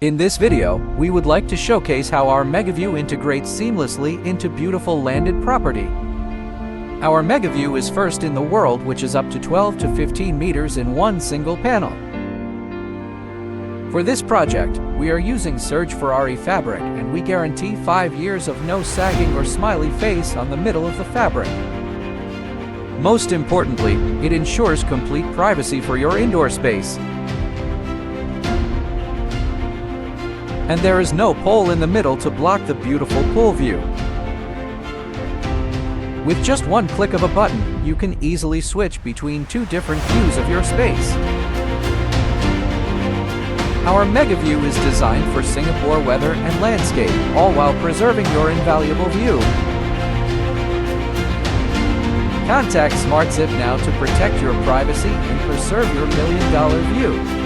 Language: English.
In this video, we would like to showcase how our Megaview integrates seamlessly into beautiful landed property. Our Megaview is first in the world, which is up to 12 to 15 meters in one single panel. For this project, we are using 𝗏𝗏𝗏 fabric, and we guarantee 5 years of no sagging or smiley face on the middle of the fabric. Most importantly, it ensures complete privacy for your indoor space. And there is no pole in the middle to block the beautiful pool view. With just one click of a button, you can easily switch between two different views of your space. Our Megaview is designed for Singapore weather and landscape, all while preserving your invaluable view. Contact SmartZip now to protect your privacy and preserve your $1 million view.